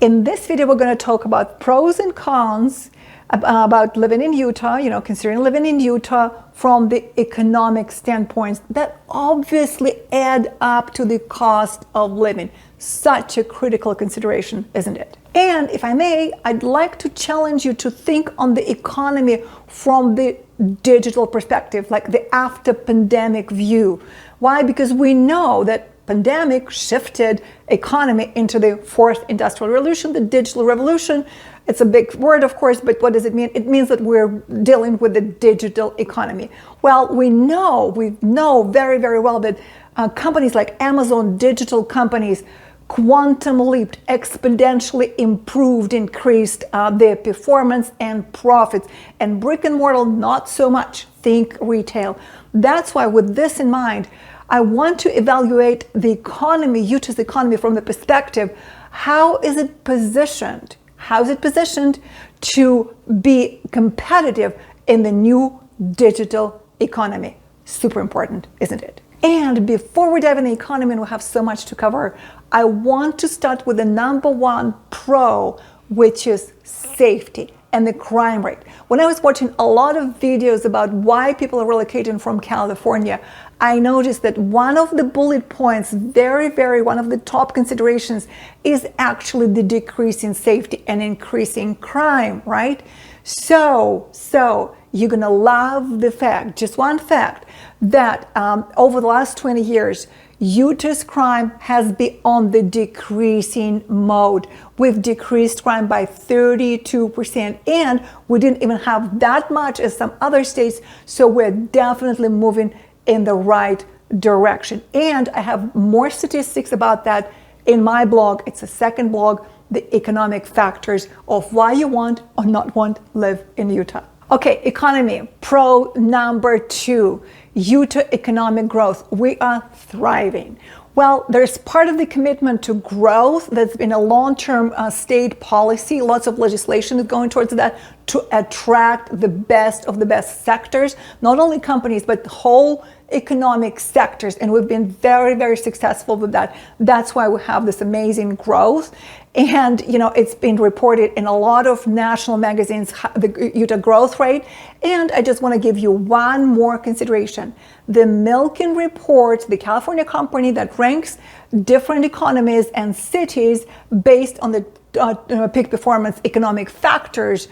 In this video, we're going to talk about pros and cons about living in Utah, considering living in Utah from the economic standpoints that obviously add up to the cost of living. Such a critical consideration, isn't it? And if I may, I'd like to challenge you to think on the economy from the digital perspective, like the after pandemic view. Why? Because we know that pandemic shifted economy into the fourth industrial revolution, the digital revolution. It's a big word, of course, but what does it mean? It means that we're dealing with the digital economy. Well, we know very, very well that companies like Amazon, digital companies, quantum leaped, exponentially improved, increased their performance and profits. And brick and mortar, not so much. Think retail. That's why, with this in mind, I want to evaluate the economy, Utah's economy, from the perspective, how is it positioned? How is it positioned to be competitive in the new digital economy? Super important, isn't it? And before we dive in the economy, and we have so much to cover, I want to start with the number one pro, which is safety and the crime rate. When I was watching a lot of videos about why people are relocating from California, I noticed that one of the bullet points, one of the top considerations, is actually the decrease in safety and increasing crime, right? So you're gonna love the fact, just one fact, that over the last 20 years, Utah's crime has been on the decreasing mode. We've decreased crime by 32%, and we didn't even have that much as some other states, so we're definitely moving in the right direction. And I have more statistics about that in my blog. It's a second blog, the economic factors of why you want or not want to live in Utah. Okay, economy, pro number two, Utah economic growth. We are thriving. Well, there's part of the commitment to growth that's been a long-term state policy. Lots of legislation is going towards that to attract the best of the best sectors, not only companies, but whole economic sectors. And we've been very, very successful with that. That's why we have this amazing growth. And, it's been reported in a lot of national magazines, the Utah growth rate. And I just want to give you one more consideration. The Milken Report, the California company that ranks different economies and cities based on the peak performance economic factors,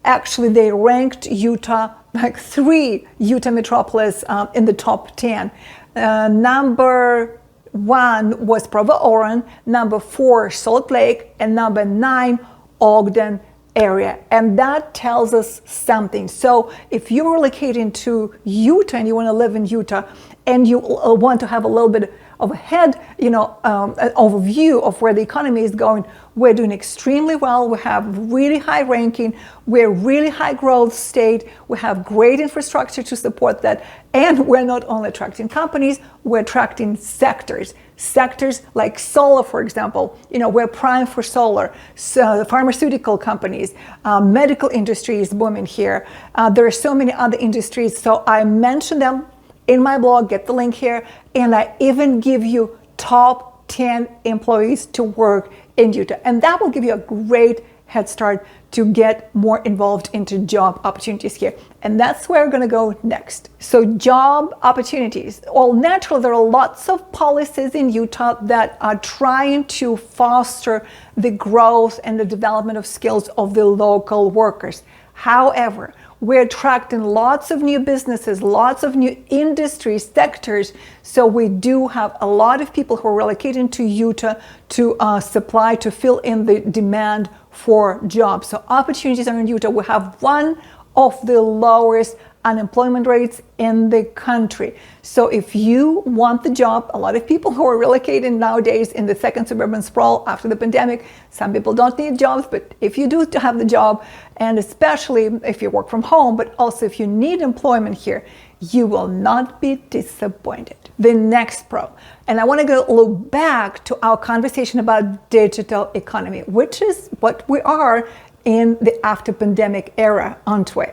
actually they ranked Utah, like 3 Utah metropolis in the top 10. Number 1 was Provo-Orem, number 4 Salt Lake, and number 9 Ogden area. And that tells us something. So if you're relocating to Utah and you want to live in Utah and you want to have a little bit of a head, an overview of where the economy is going, we're doing extremely well. We have really high ranking. We're really high growth state. We have great infrastructure to support that. And we're not only attracting companies, we're attracting sectors. Sectors like solar, for example, we're prime for solar. So the pharmaceutical companies, medical industry is booming here. There are so many other industries. So I mentioned them in my blog, get the link here, and I even give you top 10 employees to work in Utah. And that will give you a great head start to get more involved into job opportunities here. And that's where we're gonna go next. So job opportunities. Well, naturally, there are lots of policies in Utah that are trying to foster the growth and the development of skills of the local workers. However, we're attracting lots of new businesses, lots of new industry sectors. So we do have a lot of people who are relocating to Utah to supply, to fill in the demand for jobs. So opportunities are in Utah. We have one of the lowest unemployment rates in the country. So if you want the job, a lot of people who are relocating nowadays in the second suburban sprawl after the pandemic, some people don't need jobs, but if you do have the job, and especially if you work from home, but also if you need employment here, you will not be disappointed. The next pro, and I want to go look back to our conversation about digital economy, which is what we are in the after pandemic era, aren't we?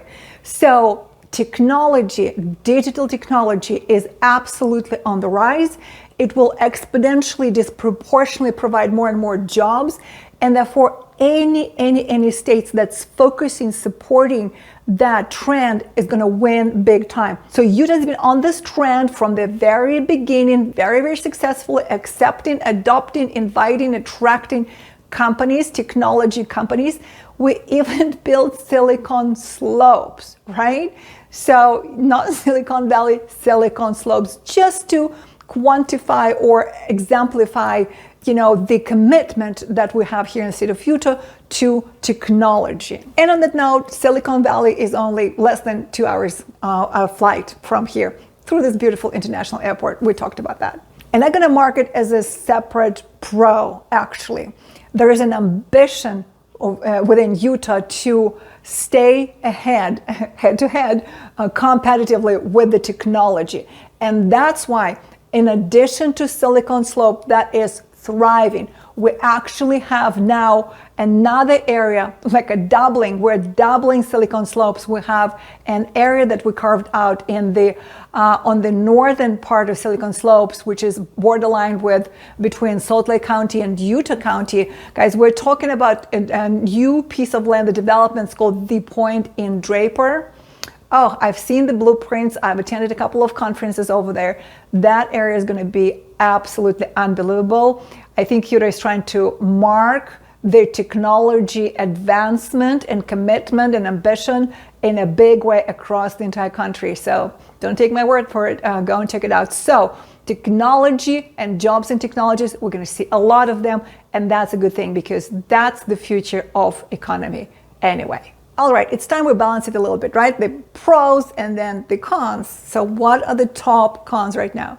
So technology, digital technology is absolutely on the rise. It will exponentially, disproportionately provide more and more jobs. And therefore, any states that's focusing, supporting that trend is going to win big time. So Utah has been on this trend from the very beginning, very, very successfully, accepting, adopting, inviting, attracting companies, technology companies. We even built Silicon Slopes, right? So not Silicon Valley, Silicon Slopes, just to quantify or exemplify, the commitment that we have here in the state of Utah to technology. And on that note, Silicon Valley is only less than 2 hours flight from here through this beautiful international airport. We talked about that. And I'm going to mark it as a separate pro, actually. There is an ambition within Utah to stay ahead, head-to-head, competitively with the technology. And that's why, in addition to Silicon Slope that is thriving, we actually have now another area, like a doubling. We're doubling Silicon Slopes. We have an area that we carved out in the on the northern part of Silicon Slopes, which is borderline between Salt Lake County and Utah County. Guys, we're talking about a new piece of land. The development's called The Point in Draper. Oh, I've seen the blueprints. I've attended a couple of conferences over there. That area is going to be absolutely unbelievable. I think Utah is trying to mark their technology advancement and commitment and ambition in a big way across the entire country. So don't take my word for it. Go and check it out. So technology and jobs and technologies, we're going to see a lot of them. And that's a good thing because that's the future of economy anyway. All right, it's time we balance it a little bit, right? The pros and then the cons. So what are the top cons right now?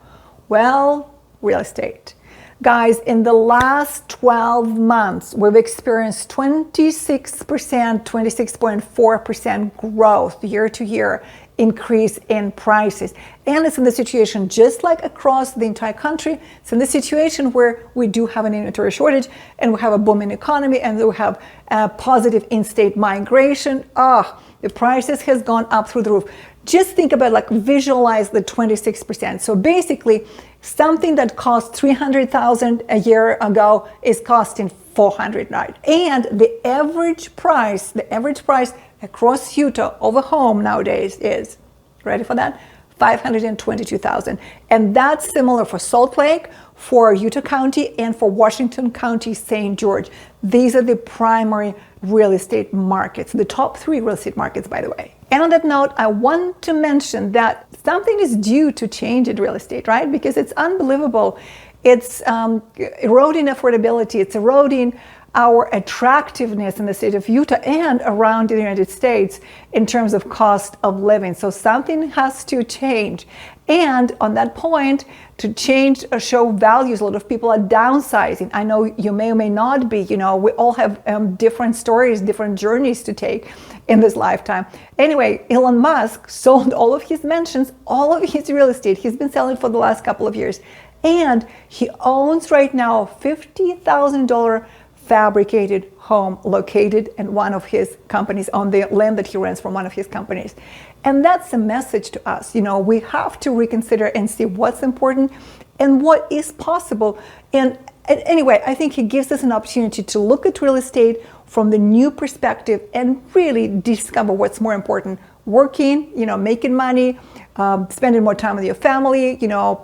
Well, real estate. Guys, in the last 12 months, we've experienced 26.4% growth year to year increase in prices. And it's in the situation, just like across the entire country, it's in the situation where we do have an inventory shortage and we have a booming economy and we have a positive in-state migration. The prices has gone up through the roof. Just think about, visualize the 26%. So basically, something that cost $300,000 a year ago is costing $400,000, right? And the average price across Utah of a home nowadays is, ready for that? $522,000. And that's similar for Salt Lake, for Utah County, and for Washington County, St. George. These are the primary real estate markets, the top 3 real estate markets, by the way. And on that note, I want to mention that something is due to change in real estate, right? Because it's unbelievable. It's eroding affordability. It's eroding our attractiveness in the state of Utah and around the United States in terms of cost of living. So something has to change. And on that point, to change or show values, a lot of people are downsizing. I know you may or may not be, we all have different stories, different journeys to take in this lifetime. Anyway, Elon Musk sold all of his mansions, all of his real estate. He's been selling for the last couple of years. And he owns right now a $50,000 fabricated home located in one of his companies on the land that he rents from one of his companies. And that's a message to us. We have to reconsider and see what's important and what is possible. And anyway, I think he gives us an opportunity to look at real estate from the new perspective and really discover what's more important. Working, making money, spending more time with your family,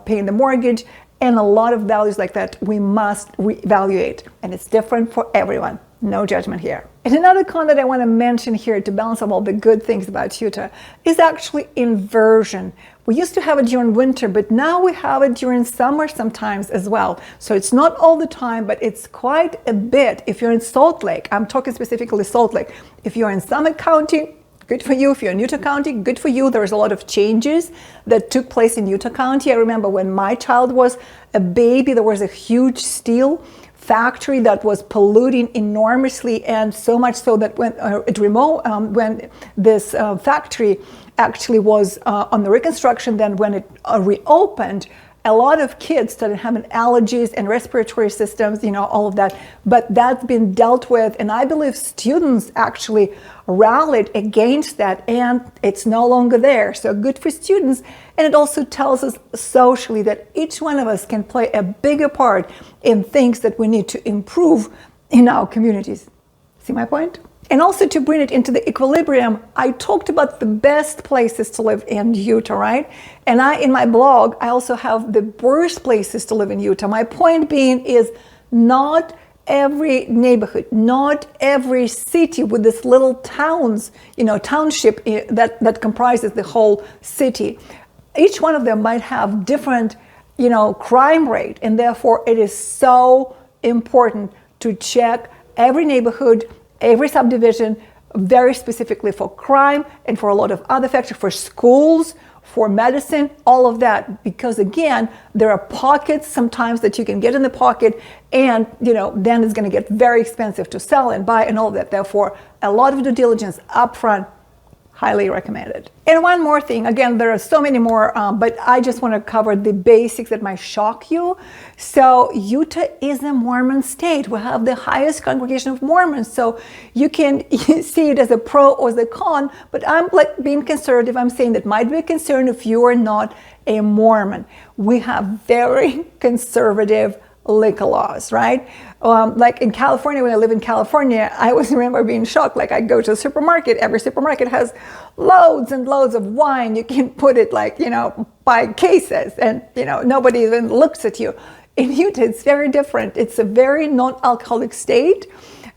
paying the mortgage, and a lot of values like that we must reevaluate. And it's different for everyone. No judgment here. And another con that I want to mention here to balance up all the good things about Utah is actually inversion. We used to have it during winter, but now we have it during summer sometimes as well. So it's not all the time, but it's quite a bit. If you're in Salt Lake, I'm talking specifically Salt Lake. If you're in Summit County, good for you. If you're in Utah County, good for you. There's a lot of changes that took place in Utah County. I remember when my child was a baby, there was a huge steel factory that was polluting enormously, and so much so that when this factory actually was on the reconstruction, then when it reopened, a lot of kids started having allergies and respiratory systems, all of that. But that's been dealt with. And I believe students actually rallied against that, and it's no longer there. So good for students. And it also tells us socially that each one of us can play a bigger part in things that we need to improve in our communities. See my point? And also to bring it into the equilibrium, I talked about the best places to live in Utah, right? And in my blog, I also have the worst places to live in Utah. My point being is not every neighborhood, not every city with this little towns, township that comprises the whole city. Each one of them might have different, crime rate. And therefore it is so important to check every neighborhood, every subdivision, very specifically for crime and for a lot of other factors, for schools, for medicine, all of that. Because again, there are pockets sometimes that you can get in the pocket and, then it's going to get very expensive to sell and buy and all of that. Therefore, a lot of due diligence upfront, highly recommended. And one more thing, again, there are so many more, but I just want to cover the basics that might shock you. So Utah is a Mormon state. We have the highest congregation of Mormons. So you can see it as a pro or as a con, but I'm being conservative. I'm saying that might be a concern if you are not a Mormon. We have very conservative liquor laws, right? Like in California, when I live in California, I always remember being shocked. Like I go to the supermarket, every supermarket has loads and loads of wine. You can put it by cases and, nobody even looks at you. In Utah, it's very different. It's a very non-alcoholic state.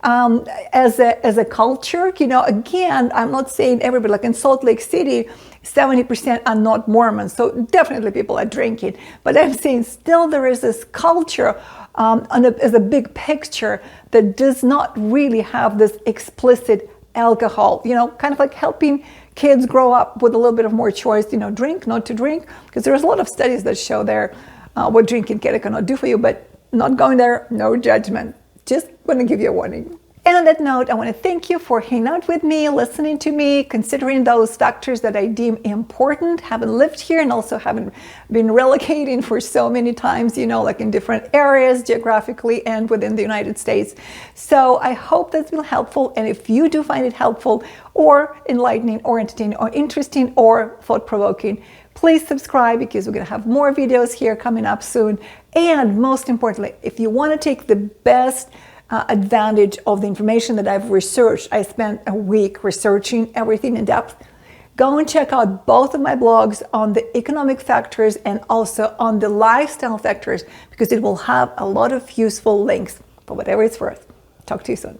As a culture, again, I'm not saying everybody, like in Salt Lake City, 70% are not Mormons, so definitely people are drinking. But I'm saying still there is this culture as a big picture that does not really have this explicit alcohol, kind of like helping kids grow up with a little bit of more choice, drink, not to drink, because there's a lot of studies that show there what drinking cannot do for you, but not going there, no judgment. Just want to give you a warning. And on that note, I want to thank you for hanging out with me, listening to me, considering those factors that I deem important. Haven't lived here and also haven't been relocating for so many times, like in different areas geographically and within the United States. So I hope that's been helpful. And if you do find it helpful or enlightening or entertaining or interesting or thought-provoking, please subscribe because we're going to have more videos here coming up soon. And most importantly, if you want to take the best advantage of the information that I've researched, I spent a week researching everything in depth. Go and check out both of my blogs on the economic factors and also on the lifestyle factors because it will have a lot of useful links for whatever it's worth. Talk to you soon.